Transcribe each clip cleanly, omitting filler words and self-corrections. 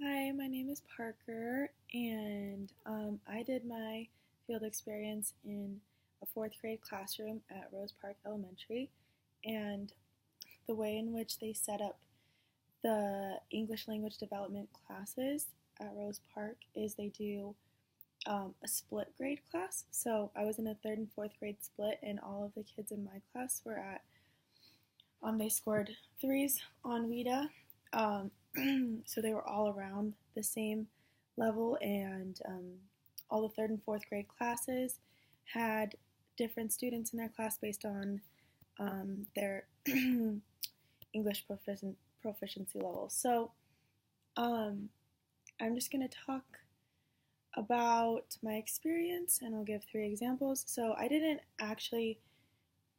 Hi, my name is Parker, and I did my field experience in a fourth grade classroom at Rose Park Elementary. And the way in which they set up the English language development classes at Rose Park is they do a split grade class. So I was in a third and fourth grade split, and all of the kids in my class were they scored threes on WIDA. So they were all around the same level, and all the third and fourth grade classes had different students in their class based on their English proficiency level. So I'm just going to talk about my experience, and I'll give 3 examples. So I didn't actually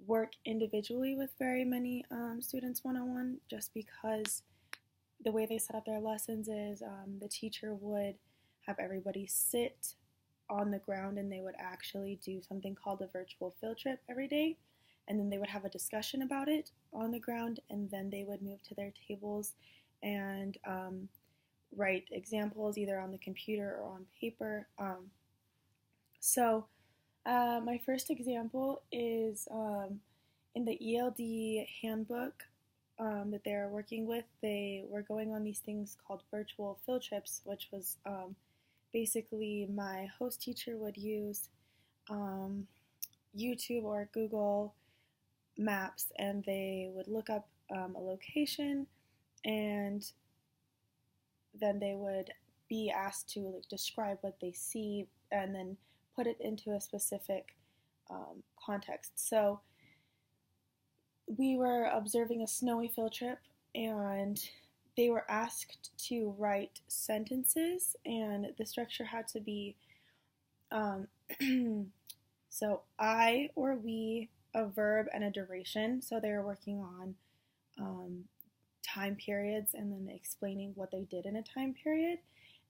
work individually with very many students one-on-one, just because the way they set up their lessons is the teacher would have everybody sit on the ground, and they would actually do something called a virtual field trip every day, and then they would have a discussion about it on the ground, and then they would move to their tables and write examples either on the computer or on paper. So my first example is in the ELD handbook that they're working with. They were going on these things called virtual field trips, which was basically my host teacher would use YouTube or Google Maps, and they would look up a location, and then they would be asked to describe what they see and then put it into a specific context. So we were observing a snowy field trip, and they were asked to write sentences, and the structure had to be so I or we, a verb, and a duration. So they were working on time periods and then explaining what they did in a time period.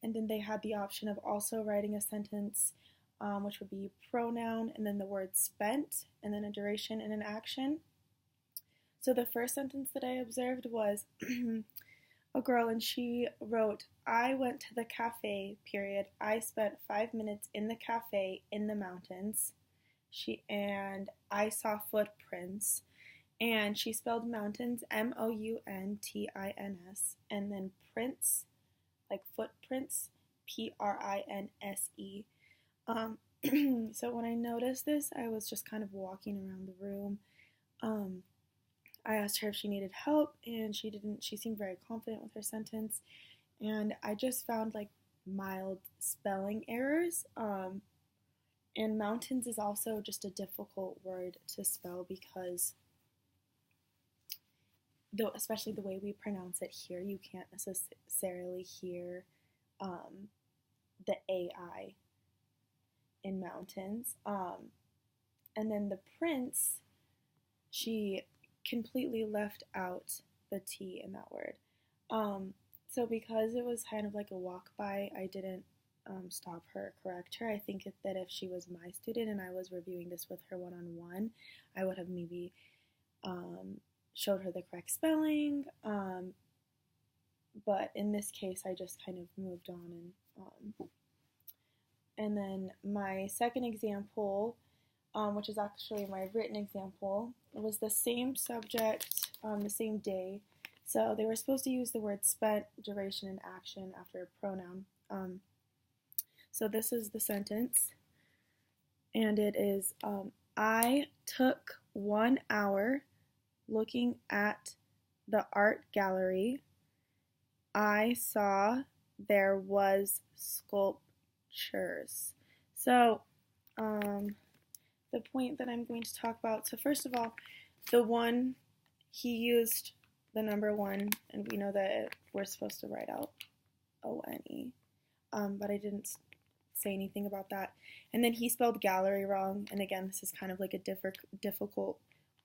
And then they had the option of also writing a sentence, which would be pronoun and then the word spent, and then a duration and an action. So the first sentence that I observed was a girl, and she wrote, I went to the cafe, period. I spent 5 minutes in the cafe in the mountains. And I saw footprints. And she spelled mountains, Mountints, and then prints, like footprints, Prinse. So when I noticed this, I was just kind of walking around the room. I asked her if she needed help, and she didn't. She seemed very confident with her sentence, and I just found like mild spelling errors. And mountains is also just a difficult word to spell because, though, especially the way we pronounce it here, you can't necessarily hear the AI in mountains. And then the prince, she completely left out the T in that word. So because it was kind of like a walk by, I didn't stop her, correct her. I think that if she was my student and I was reviewing this with her one-on-one, I would have maybe showed her the correct spelling. But in this case, I just kind of moved on. And then my second example, which is actually my written example, it was the same subject, the same day. So they were supposed to use the word spent, duration, and action after a pronoun. So this is the sentence, and it is, I took 1 hour looking at the art gallery. I saw there was sculptures. So the point that I'm going to talk about, so first of all, the one, he used the number 1, and we know that we're supposed to write out O-N-E, but I didn't say anything about that. And then he spelled gallery wrong, and again, this is kind of like a difficult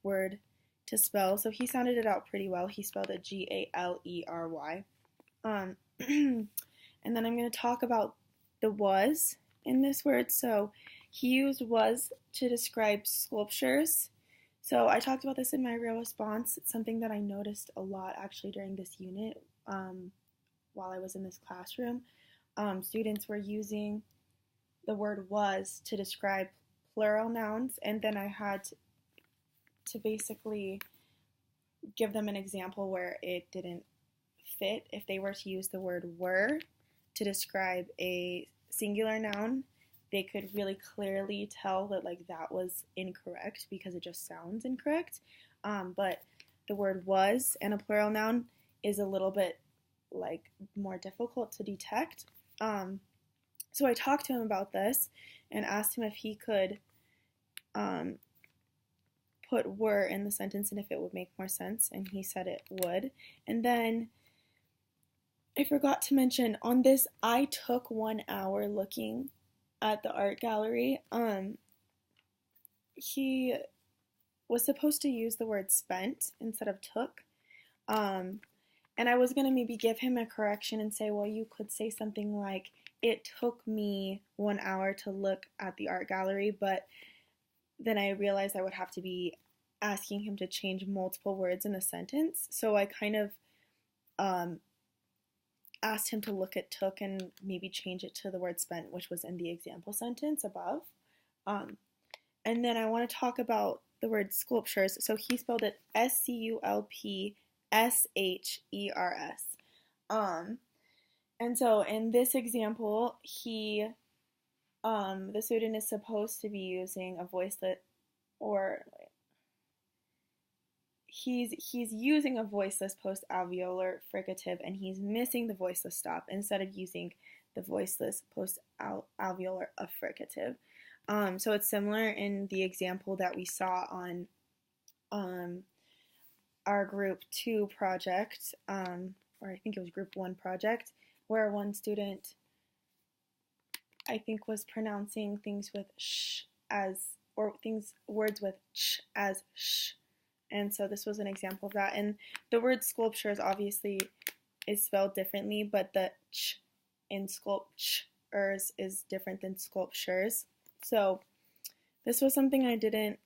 word to spell, so he sounded it out pretty well. He spelled it Galery. And then I'm going to talk about the was in this word. So he used was to describe sculptures. So I talked about this in my real response. It's something that I noticed a lot actually during this unit. while I was in this classroom, students were using the word was to describe plural nouns, and then I had to basically give them an example where it didn't fit. If they were to use the word were to describe a singular noun, they could really clearly tell that like that was incorrect because it just sounds incorrect. But the word was and a plural noun is a little bit like more difficult to detect. So I talked to him about this and asked him if he could put were in the sentence and if it would make more sense, and he said it would. And then I forgot to mention on this, I took 1 hour looking at the art gallery. He was supposed to use the word spent instead of took. And I was going to maybe give him a correction and say, well, you could say something like, it took me 1 hour to look at the art gallery, but then I realized I would have to be asking him to change multiple words in a sentence. So I kind of asked him to look at took and maybe change it to the word spent, which was in the example sentence above. And then I want to talk about the word sculptures. So he spelled it SCULPSHERS. And so in this example, the student is supposed to be using a voicelet, or he's using a voiceless post-alveolar fricative, and he's missing the voiceless stop instead of using the voiceless post-alveolar affricative. So it's similar in the example that we saw on our group 2 project, or I think it was group 1 project, where one student, I think, was pronouncing things with sh as, or words with ch as sh. And so this was an example of that. And the word sculptures obviously is spelled differently, but the ch in sculptures is different than sculptures. So this was something I didn't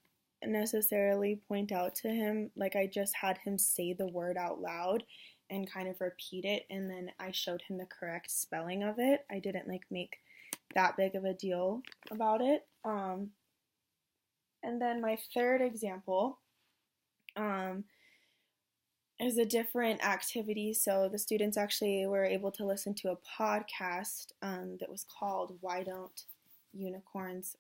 necessarily point out to him. Like, I just had him say the word out loud and kind of repeat it, and then I showed him the correct spelling of it. I didn't like make that big of a deal about it. And then my third example is a different activity. So the students actually were able to listen to a podcast that was called Why Don't Unicorns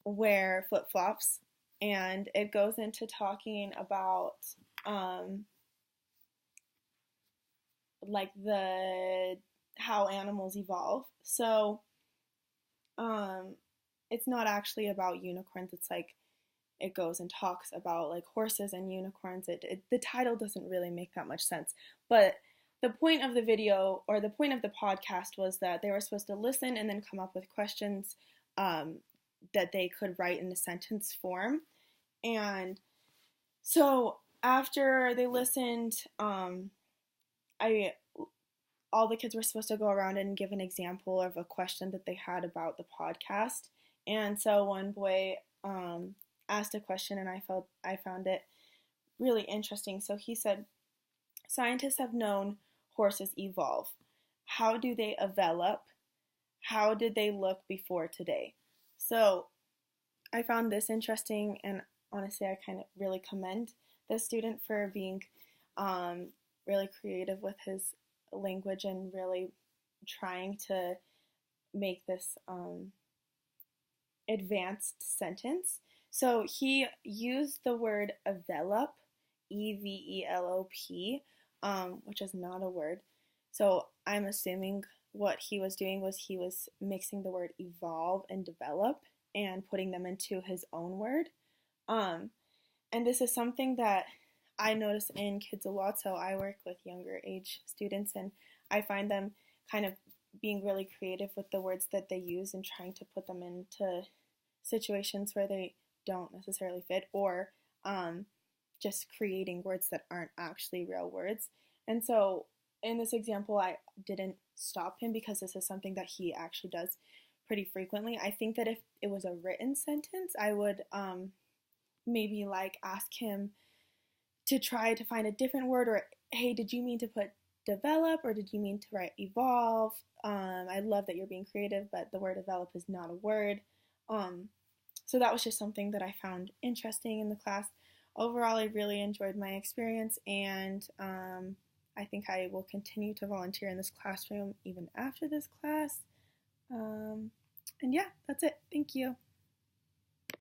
Wear Flip-Flops? And it goes into talking about like how animals evolve. So it's not actually about unicorns. It's like it goes and talks about like horses and unicorns. The title doesn't really make that much sense, but the point of the video, or the point of the podcast, was that they were supposed to listen and then come up with questions that they could write in a sentence form. And so after they listened, all the kids were supposed to go around and give an example of a question that they had about the podcast. And so one boy asked a question, and I found it really interesting. So he said, scientists have known horses evolve. How do they develop? How did they look before today? So I found this interesting, and honestly, I kind of really commend the student for being really creative with his language and really trying to make this advanced sentence. So he used the word develop, EVELOP, which is not a word. So I'm assuming what he was doing was he was mixing the word evolve and develop and putting them into his own word. And this is something that I notice in kids a lot. So I work with younger age students, and I find them kind of being really creative with the words that they use and trying to put them into situations where they don't necessarily fit, or just creating words that aren't actually real words. And so in this example, I didn't stop him because this is something that he actually does pretty frequently. I think that if it was a written sentence, I would maybe like ask him to try to find a different word, or hey, did you mean to put develop or did you mean to write evolve? I love that you're being creative, but the word develop is not a word. So that was just something that I found interesting in the class. Overall, I really enjoyed my experience, and I think I will continue to volunteer in this classroom even after this class. And yeah, that's it. Thank you.